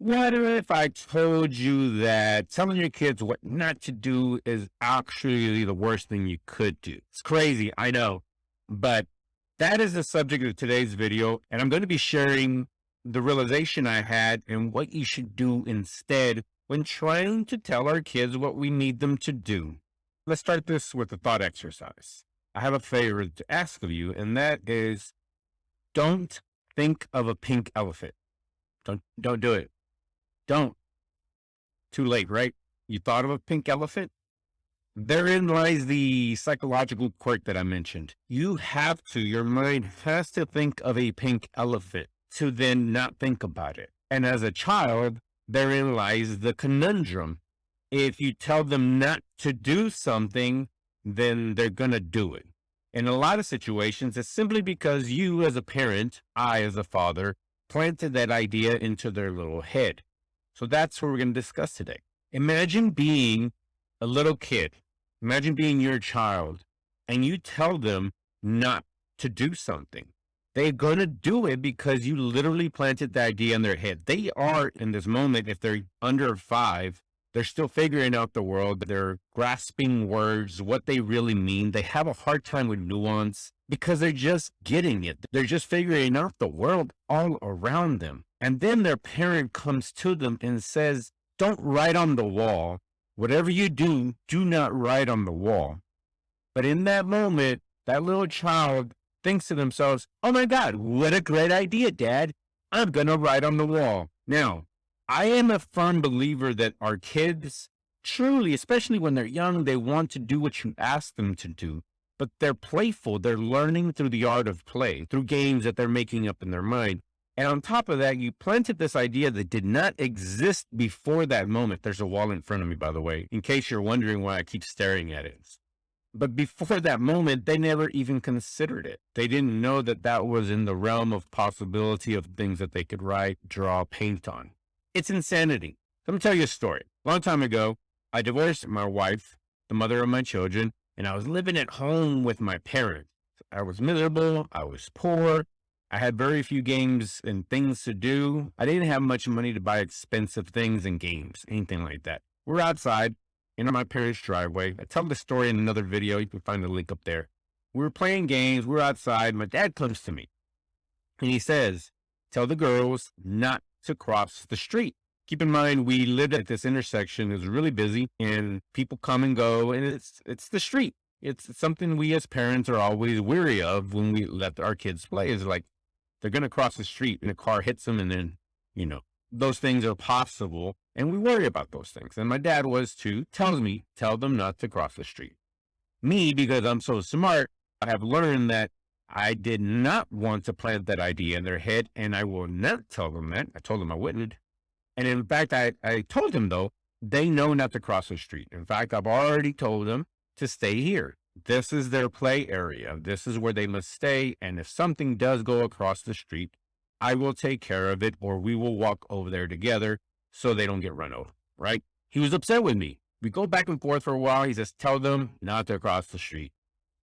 What if I told you that telling your kids what not to do is actually the worst thing you could do? It's crazy, I know, but that is the subject of today's video. And I'm going to be sharing the realization I had and what you should do instead when trying to tell our kids what we need them to do. Let's start this with a thought exercise. I have a favor to ask of you, and that is don't think of a pink elephant. Don't do it. Don't. Too late, right? You thought of a pink elephant? Therein lies the psychological quirk that I mentioned. Your mind has to think of a pink elephant to then not think about it. And as a child, therein lies the conundrum. If you tell them not to do something, then they're going to do it. In a lot of situations, it's simply because you as a parent, I as a father, planted that idea into their little head. So that's what we're going to discuss today. Imagine being a little kid. Imagine being your child and you tell them not to do something. They're going to do it because you literally planted the idea in their head. They are in this moment, if they're under 5, they're still figuring out the world. They're grasping words, what they really mean. They have a hard time with nuance because they're just getting it. They're just figuring out the world all around them. And then their parent comes to them and says, don't write on the wall. Whatever you do, do not write on the wall. But in that moment, that little child thinks to themselves, oh my God, what a great idea, Dad. I'm going to write on the wall. Now, I am a firm believer that our kids truly, especially when they're young, they want to do what you ask them to do, but they're playful. They're learning through the art of play, through games that they're making up in their mind. And on top of that, you planted this idea that did not exist before that moment. There's a wall in front of me, by the way, in case you're wondering why I keep staring at it. But before that moment, they never even considered it. They didn't know that that was in the realm of possibility of things that they could write, draw, paint on. It's insanity. Let me tell you a story. A long time ago, I divorced my wife, the mother of my children, and I was living at home with my parents. I was miserable. I was poor. I had very few games and things to do. I didn't have much money to buy expensive things and games, anything like that. We're outside in my parents' driveway. I tell the story in another video. You can find the link up there. We were playing games. We're outside. My dad comes to me and he says, tell the girls not to cross the street. Keep in mind, we lived at this intersection. It was really busy and people come and go, and it's the street. It's something we as parents are always weary of when we let our kids play, is like, they're going to cross the street and a car hits them, and then, those things are possible. And we worry about those things. And my dad tells me, tell them not to cross the street. Me, because I'm so smart, I have learned that I did not want to plant that idea in their head, and I will not tell them that. I told them I wouldn't. And in fact, I told them, though, they know not to cross the street. In fact, I've already told them to stay here. This is their play area. This is where they must stay. And if something does go across the street, I will take care of it, or we will walk over there together so they don't get run over, right? He was upset with me. We go back and forth for a while. He says, tell them not to cross the street.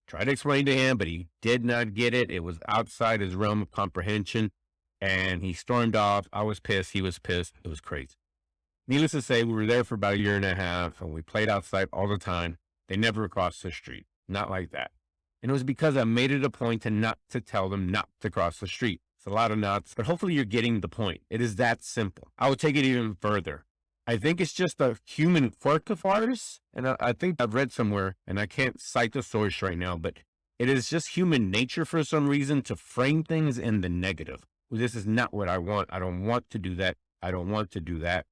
Tried to explain to him, but he did not get it. It was outside his realm of comprehension, and he stormed off. I was pissed. He was pissed. It was crazy. Needless to say, we were there for about a year and a half, and we played outside all the time. They never crossed the street. Not like that. And it was because I made it a point to tell them not to cross the street. It's a lot of knots, but hopefully you're getting the point. It is that simple. I would take it even further. I think it's just a human quirk of ours. And I think I've read somewhere, and I can't cite the source right now, but it is just human nature for some reason to frame things in the negative. Well, this is not what I want. I don't want to do that. I don't want to do that.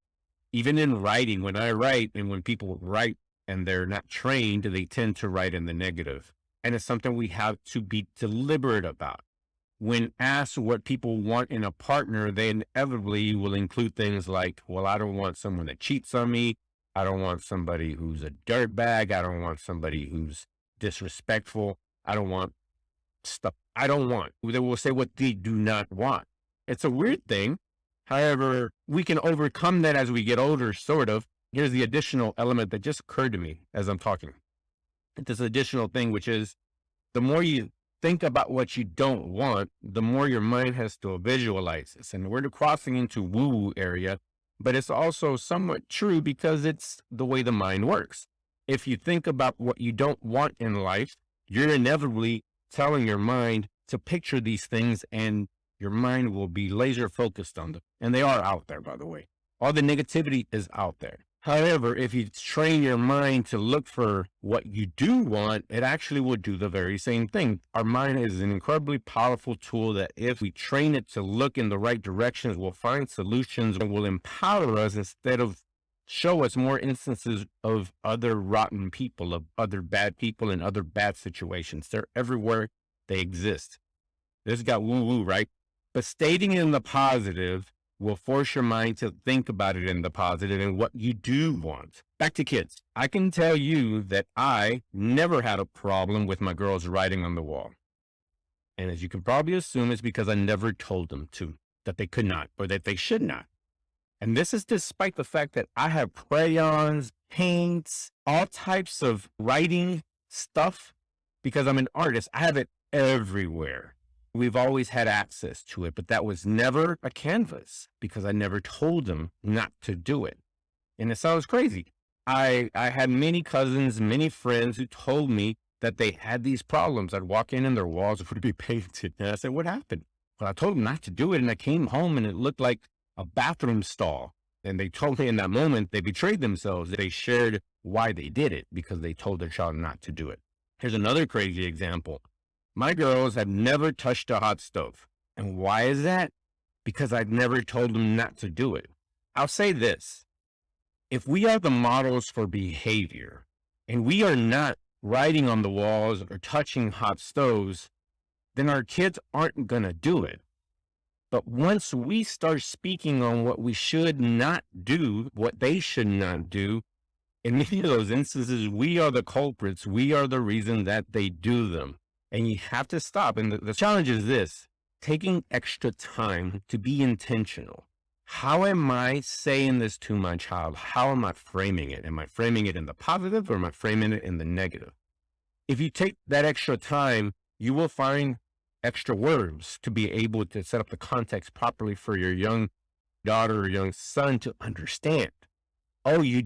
Even in writing, when I write and when people write, and they're not trained, they tend to write in the negative. And it's something we have to be deliberate about. When asked what people want in a partner, they inevitably will include things like, well, I don't want someone that cheats on me. I don't want somebody who's a dirtbag. I don't want somebody who's disrespectful. I don't want stuff I don't want. They will say what they do not want. It's a weird thing. However, we can overcome that as we get older, sort of. Here's the additional element that just occurred to me as I'm talking. This additional thing, which is the more you think about what you don't want, the more your mind has to visualize this. And we're crossing into woo-woo area. but it's also somewhat true because it's the way the mind works. If you think about what you don't want in life, you're inevitably telling your mind to picture these things, and your mind will be laser focused on them. And they are out there, by the way. All the negativity is out there. However, if you train your mind to look for what you do want, it actually will do the very same thing. Our mind is an incredibly powerful tool that if we train it to look in the right directions, we'll find solutions and will empower us instead of show us more instances of other rotten people, of other bad people and other bad situations. They're everywhere. They exist. This got woo-woo, right? But stating in the positive will force your mind to think about it in the positive and what you do want. Back to kids. I can tell you that I never had a problem with my girls writing on the wall. And as you can probably assume, it's because I never told them to, that they could not, or that they should not. And this is despite the fact that I have crayons, paints, all types of writing stuff, because I'm an artist. I have it everywhere. We've always had access to it, but that was never a canvas because I never told them not to do it. And it sounds crazy. I had many cousins, many friends who told me that they had these problems. I'd walk in and their walls would be painted. And I said, what happened? Well, I told them not to do it. And I came home and it looked like a bathroom stall. And they told me in that moment they betrayed themselves. They shared why they did it because they told their child not to do it. Here's another crazy example. My girls have never touched a hot stove. And why is that? Because I've never told them not to do it. I'll say this. If we are the models for behavior and we are not writing on the walls or touching hot stoves, then our kids aren't going to do it. But once we start speaking on what we should not do, what they should not do, in many of those instances, we are the culprits. We are the reason that they do them. And you have to stop. And the challenge is this, taking extra time to be intentional. How am I saying this to my child? How am I framing it? Am I framing it in the positive or am I framing it in the negative? If you take that extra time, you will find extra words to be able to set up the context properly for your young daughter or young son to understand. Oh, you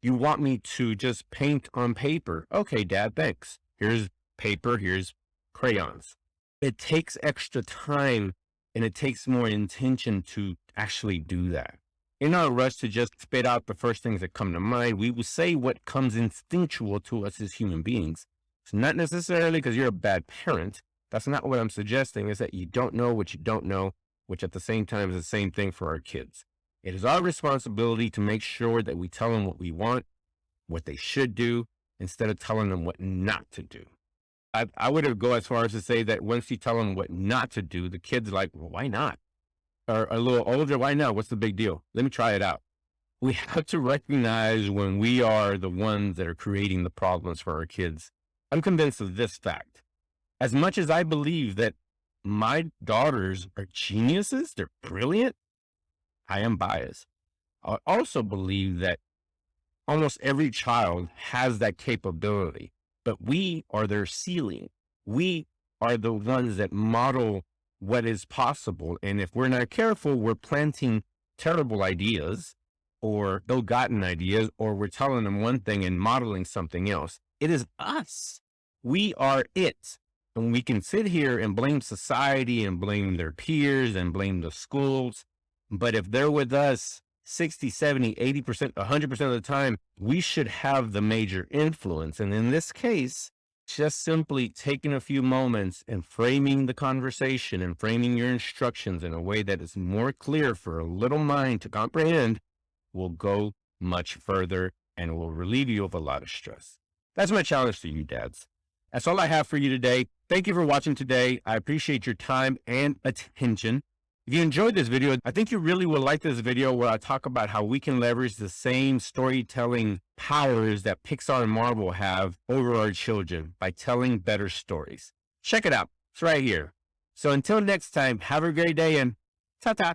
want me to just paint on paper? Okay, Dad, thanks. Here's paper, here's crayons. It takes extra time and it takes more intention to actually do that. In our rush to just spit out the first things that come to mind, we will say what comes instinctual to us as human beings. It's not necessarily because you're a bad parent. That's not what I'm suggesting, is that you don't know what you don't know, which at the same time is the same thing for our kids. It is our responsibility to make sure that we tell them what we want, what they should do, instead of telling them what not to do. I would go as far as to say that once you tell them what not to do, the kid's like, well, why not? Or a little older, why not? What's the big deal? Let me try it out. We have to recognize when we are the ones that are creating the problems for our kids. I'm convinced of this fact. As much as I believe that my daughters are geniuses, they're brilliant, I am biased. I also believe that almost every child has that capability, but we are their ceiling. We are the ones that model what is possible. And if we're not careful, we're planting terrible ideas or ill-gotten ideas, or we're telling them one thing and modeling something else. It is us. We are it. And we can sit here and blame society and blame their peers and blame the schools. But if they're with us 60, 70, 80%, 100% of the time, we should have the major influence. And in this case, just simply taking a few moments and framing the conversation and framing your instructions in a way that is more clear for a little mind to comprehend will go much further and will relieve you of a lot of stress. That's my challenge to you, dads. That's all I have for you today. Thank you for watching today. I appreciate your time and attention. If you enjoyed this video, I think you really will like this video where I talk about how we can leverage the same storytelling powers that Pixar and Marvel have over our children by telling better stories. Check it out. It's right here. So until next time, have a great day and ta-ta.